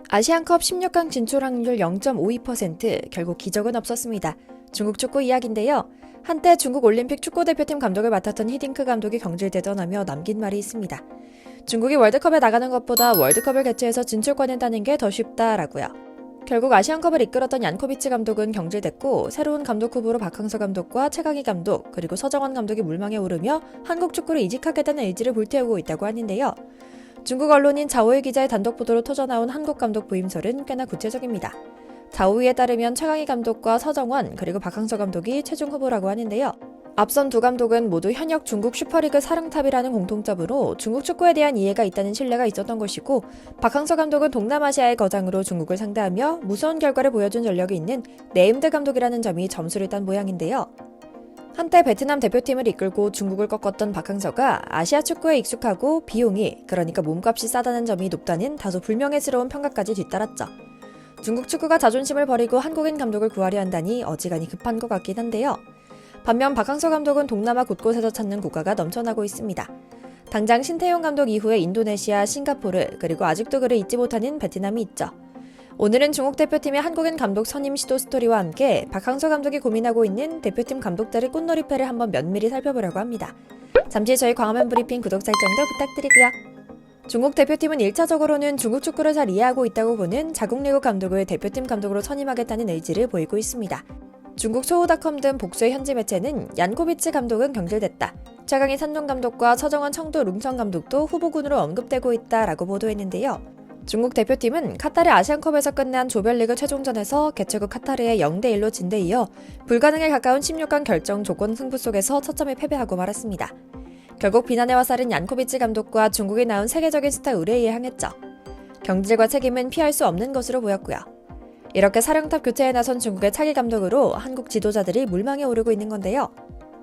아시안컵 16강 진출 확률 0.52%, 결국 기적은 없었습니다. 중국 축구 이야기인데요. 한때 중국 올림픽 축구대표팀 감독을 맡았던 히딩크 감독이 경질돼 떠나며 남긴 말이 있습니다. 중국이 월드컵에 나가는 것보다 월드컵을 개최해서 진출권을 따는 게 더 쉽다라고요. 결국 아시안컵을 이끌었던 얀코비치 감독은 경질됐고 새로운 감독 후보로 박항서 감독과 최강희 감독 그리고 서정원 감독이 물망에 오르며 한국 축구를 이직하겠다는 의지를 불태우고 있다고 하는데요. 중국 언론인 자오이 기자의 단독 보도로 터져나온 한국 감독 부임설은 꽤나 구체적입니다. 자오이에 따르면 최강희 감독과 서정원 그리고 박항서 감독이 최종 후보라고 하는데요. 앞선 두 감독은 모두 현역 중국 슈퍼리그 사령탑이라는 공통점으로 중국 축구에 대한 이해가 있다는 신뢰가 있었던 것이고, 박항서 감독은 동남아시아의 거장으로 중국을 상대하며 무서운 결과를 보여준 전력이 있는 네임드 감독이라는 점이 점수를 딴 모양인데요. 한때 베트남 대표팀을 이끌고 중국을 꺾었던 박항서가 아시아 축구에 익숙하고 비용이, 그러니까 몸값이 싸다는 점이 높다는 다소 불명예스러운 평가까지 뒤따랐죠. 중국 축구가 자존심을 버리고 한국인 감독을 구하려 한다니 어지간히 급한 것 같긴 한데요. 반면 박항서 감독은 동남아 곳곳에서 찾는 국가가 넘쳐나고 있습니다. 당장 신태용 감독 이후에 인도네시아, 싱가포르, 그리고 아직도 그를 잊지 못하는 베트남이 있죠. 오늘은 중국 대표팀의 한국인 감독 선임 시도 스토리와 함께 박항서 감독이 고민하고 있는 대표팀 감독들의 꽃놀이패를 한번 면밀히 살펴보려고 합니다. 잠시 저희 광화문 브리핑 구독 설정도 부탁드리고요. 중국 대표팀은 1차적으로는 중국 축구를 잘 이해하고 있다고 보는 자국리그 감독을 대표팀 감독으로 선임하겠다는 의지를 보이고 있습니다. 중국 소우닷컴 등 복수의 현지 매체는 얀코비치 감독은 경질됐다, 최강희 산둥 감독과 서정원 청도 룽청 감독도 후보군으로 언급되고 있다라고 보도했는데요. 중국 대표팀은 카타르 아시안컵에서 끝난 조별리그 최종전에서 개최국 카타르에 0대1로 진 데 이어 불가능에 가까운 16강 결정 조건 승부 속에서 처참히 패배하고 말았습니다. 결국 비난의 화살은 얀코비치 감독과 중국이 낳은 세계적인 스타 의뢰에 향했죠. 경질과 책임은 피할 수 없는 것으로 보였고요. 이렇게 사령탑 교체에 나선 중국의 차기 감독으로 한국 지도자들이 물망에 오르고 있는 건데요.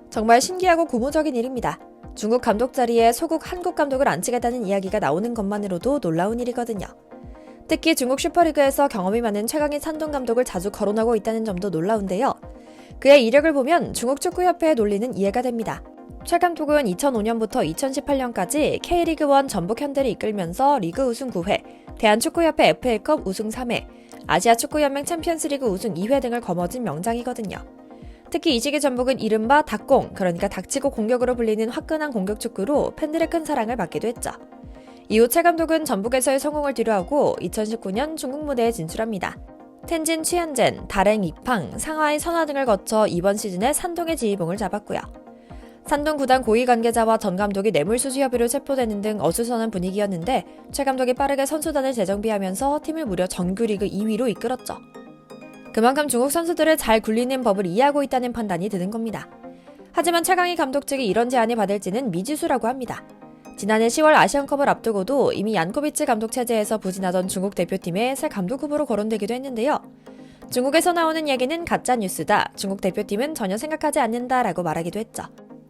정말 신기하고 고무적인 일입니다. 중국 감독 자리에 소국 한국 감독을 앉히겠다는 이야기가 나오는 것만으로도 놀라운 일이거든요. 특히 중국 슈퍼리그에서 경험이 많은 최강희 산둥 감독을 자주 거론하고 있다는 점도 놀라운데요. 그의 이력을 보면 중국 축구협회의 논리는 이해가 됩니다. 최 감독은 2005년부터 2018년까지 K리그1 전북 현대를 이끌면서 리그 우승 9회, 대한축구협회 FA컵 우승 3회, 아시아축구연맹 챔피언스리그 우승 2회 등을 거머쥔 명장이거든요. 특히 이 시기 전북은 이른바 닭공, 그러니까 닥치고 공격으로 불리는 화끈한 공격 축구로 팬들의 큰 사랑을 받기도 했죠. 이후 최 감독은 전북에서의 성공을 뒤로하고 2019년 중국 무대에 진출합니다. 텐진 취현젠, 다롄 익팡, 상하이 선화 등을 거쳐 이번 시즌에 산동의 지휘봉을 잡았고요. 산동 구단 고위 관계자와 전 감독이 뇌물수수 협의로 체포되는 등 어수선한 분위기였는데 최 감독이 빠르게 선수단을 재정비하면서 팀을 무려 정규리그 2위로 이끌었죠. 그만큼 중국 선수들을 잘 굴리는 법을 이해하고 있다는 판단이 드는 겁니다. 하지만 최강희 감독 측이 이런 제안을 받을지는 미지수라고 합니다. 지난해 10월 아시안컵을 앞두고도 이미 얀코비치 감독 체제에서 부진하던 중국 대표팀의 새 감독 후보로 거론되기도 했는데요. 중국에서 나오는 얘기는 가짜뉴스다, 중국 대표팀은 전혀 생각하지 않는다라고 말하기도 했죠.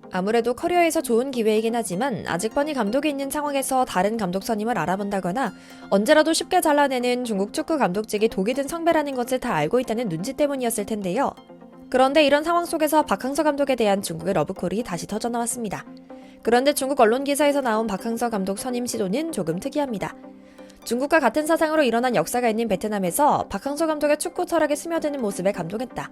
아무래도 커리어에서 좋은 기회이긴 하지만 아직 뻔히 감독이 있는 상황에서 다른 감독 선임을 알아본다거나 언제라도 쉽게 잘라내는 중국 축구 감독직이 독이 든 성배라는 것을 다 알고 있다는 눈치 때문이었을 텐데요. 그런데 이런 상황 속에서 박항서 감독에 대한 중국의 러브콜이 다시 터져나왔습니다. 그런데 중국 언론 기사에서 나온 박항서 감독 선임 시도는 조금 특이합니다. 중국과 같은 사상으로 일어난 역사가 있는 베트남에서 박항서 감독의 축구 철학에 스며드는 모습에 감동했다.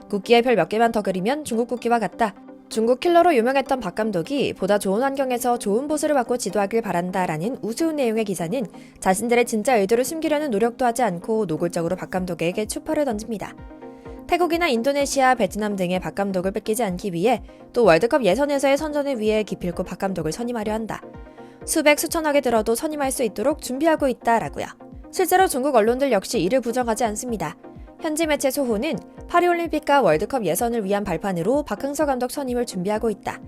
국기에 별 몇 개만 더 그리면 중국 국기와 같다. 중국 킬러로 유명했던 박 감독이 보다 좋은 환경에서 좋은 보수를 받고 지도하길 바란다라는 우스운 내용의 기사는 자신들의 진짜 의도를 숨기려는 노력도 하지 않고 노골적으로 박 감독에게 추파를 던집니다. 태국이나 인도네시아, 베트남 등의 박 감독을 뺏기지 않기 위해 또 월드컵 예선에서의 선전을 위해 기필코 박 감독을 선임하려 한다. 수백 수천억에 들어도 선임할 수 있도록 준비하고 있다라고요. 실제로 중국 언론들 역시 이를 부정하지 않습니다. 현지 매체 소호는 파리올림픽과 월드컵 예선을 위한 발판으로 박항서 감독 선임을 준비하고 있다.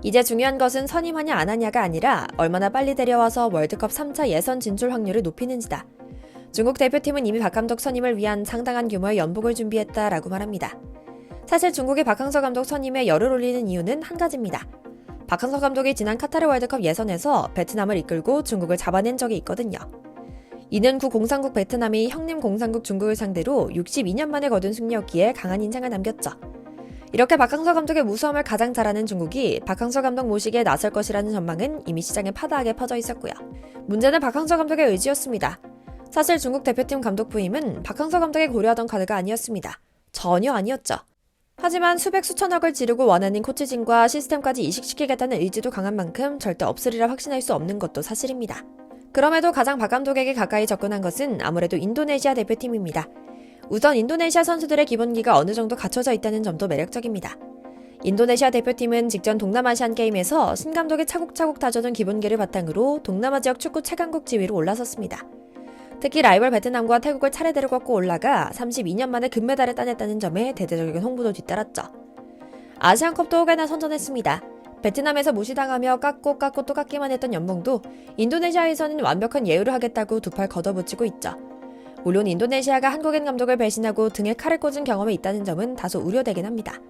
이제 중요한 것은 선임하냐 안 하냐가 아니라 얼마나 빨리 데려와서 월드컵 3차 예선 진출 확률을 높이는지다. 중국 대표팀은 이미 박 감독 선임을 위한 상당한 규모의 연봉을 준비했다라고 말합니다. 사실 중국이 박항서 감독 선임에 열을 올리는 이유는 한 가지입니다. 박항서 감독이 지난 카타르 월드컵 예선에서 베트남을 이끌고 중국을 잡아낸 적이 있거든요. 이는 구공산국 베트남이 형님 공산국 중국을 상대로 62년 만에 거둔 승리였기에 강한 인상을 남겼죠. 이렇게 박항서 감독의 무서움을 가장 잘 아는 중국이 박항서 감독 모시기에 나설 것이라는 전망은 이미 시장에 파다하게 퍼져 있었고요. 문제는 박항서 감독의 의지였습니다. 사실 중국 대표팀 감독 부임은 박항서 감독이 고려하던 카드가 아니었습니다. 전혀 아니었죠. 하지만 수백 수천억을 지르고 원하는 코치진과 시스템까지 이식시키겠다는 의지도 강한 만큼 절대 없으리라 확신할 수 없는 것도 사실입니다. 그럼에도 가장 박 감독에게 가까이 접근한 것은 아무래도 인도네시아 대표팀입니다. 우선 인도네시아 선수들의 기본기가 어느 정도 갖춰져 있다는 점도 매력적입니다. 인도네시아 대표팀은 직전 동남아시안 게임에서 신 감독이 차곡차곡 다져둔 기본기를 바탕으로 동남아 지역 축구 최강국 지위로 올라섰습니다. 특히 라이벌 베트남과 태국을 차례대로 꺾고 올라가 32년 만에 금메달을 따냈다는 점에 대대적인 홍보도 뒤따랐죠. 아시안컵도 혹여나 선전했습니다. 베트남에서 무시당하며 깎고 또 깎기만 했던 연봉도 인도네시아에서는 완벽한 예우를 하겠다고 두 팔 걷어붙이고 있죠. 물론 인도네시아가 한국인 감독을 배신하고 등에 칼을 꽂은 경험이 있다는 점은 다소 우려되긴 합니다.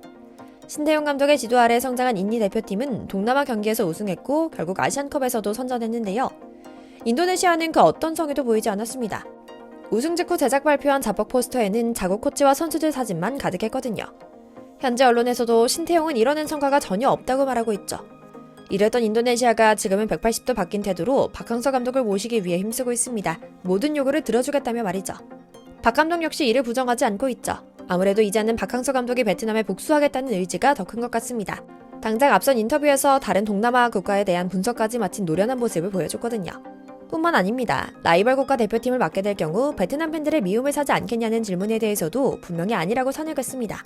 신대용 감독의 지도 아래 성장한 인니 대표팀은 동남아 경기에서 우승했고 결국 아시안컵에서도 선전했는데요. 인도네시아는 그 어떤 성의도 보이지 않았습니다. 우승 직후 제작 발표한 자뻑 포스터에는 자국 코치와 선수들 사진만 가득했거든요. 현재 언론에서도 신태용은 이뤄낸 성과가 전혀 없다고 말하고 있죠. 이랬던 인도네시아가 지금은 180도 바뀐 태도로 박항서 감독을 모시기 위해 힘쓰고 있습니다. 모든 요구를 들어주겠다며 말이죠. 박 감독 역시 이를 부정하지 않고 있죠. 아무래도 이제는 박항서 감독이 베트남에 복수하겠다는 의지가 더 큰 것 같습니다. 당장 앞선 인터뷰에서 다른 동남아 국가에 대한 분석까지 마친 노련한 모습을 보여줬거든요. 뿐만 아닙니다. 라이벌 국가 대표팀을 맡게 될 경우 베트남 팬들의 미움을 사지 않겠냐는 질문에 대해서도 분명히 아니라고 선을 그었습니다.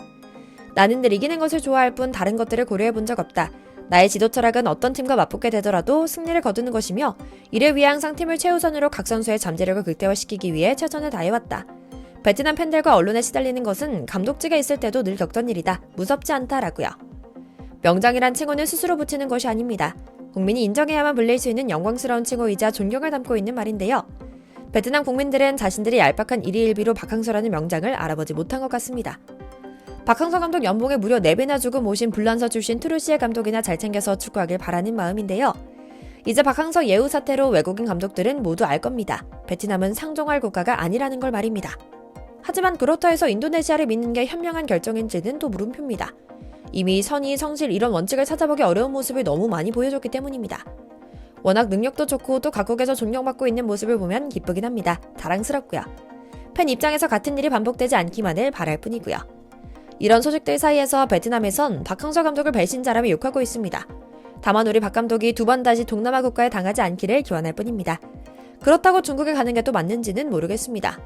나는 늘 이기는 것을 좋아할 뿐 다른 것들을 고려해 본 적 없다. 나의 지도 철학은 어떤 팀과 맞붙게 되더라도 승리를 거두는 것이며 이를 위해 항상 팀을 최우선으로 각 선수의 잠재력을 극대화시키기 위해 최선을 다해왔다. 베트남 팬들과 언론에 시달리는 것은 감독직에 있을 때도 늘 겪던 일이다. 무섭지 않다라고요. 명장이란 칭호는 스스로 붙이는 것이 아닙니다. 국민이 인정해야만 불릴 수 있는 영광스러운 칭호이자 존경을 담고 있는 말인데요. 베트남 국민들은 자신들이 얄팍한 일희일비로 박항서라는 명장을 알아보지 못한 것 같습니다. 박항서 감독 연봉에 무려 4배나 주고 모신 불란서 출신 트루시에 감독이나 잘 챙겨서 축구하길 바라는 마음인데요. 이제 박항서 예우 사태로 외국인 감독들은 모두 알 겁니다. 베트남은 상종할 국가가 아니라는 걸 말입니다. 하지만 그렇다 해서 인도네시아를 믿는 게 현명한 결정인지는 또 물음표입니다. 이미 선의, 성실 이런 원칙을 찾아보기 어려운 모습을 너무 많이 보여줬기 때문입니다. 워낙 능력도 좋고 또 각국에서 존경받고 있는 모습을 보면 기쁘긴 합니다. 자랑스럽고요. 팬 입장에서 같은 일이 반복되지 않기만을 바랄 뿐이고요. 이런 소식들 사이에서 베트남에선 박항서 감독을 배신자라며 욕하고 있습니다. 다만 우리 박 감독이 두 번 다시 동남아 국가에 당하지 않기를 기원할 뿐입니다. 그렇다고 중국에 가는 게 또 맞는지는 모르겠습니다.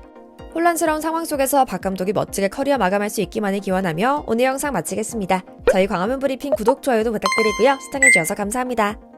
혼란스러운 상황 속에서 박 감독이 멋지게 커리어 마감할 수 있기만을 기원하며 오늘 영상 마치겠습니다. 저희 광화문 브리핑 구독, 좋아요도 부탁드리고요. 시청해주셔서 감사합니다.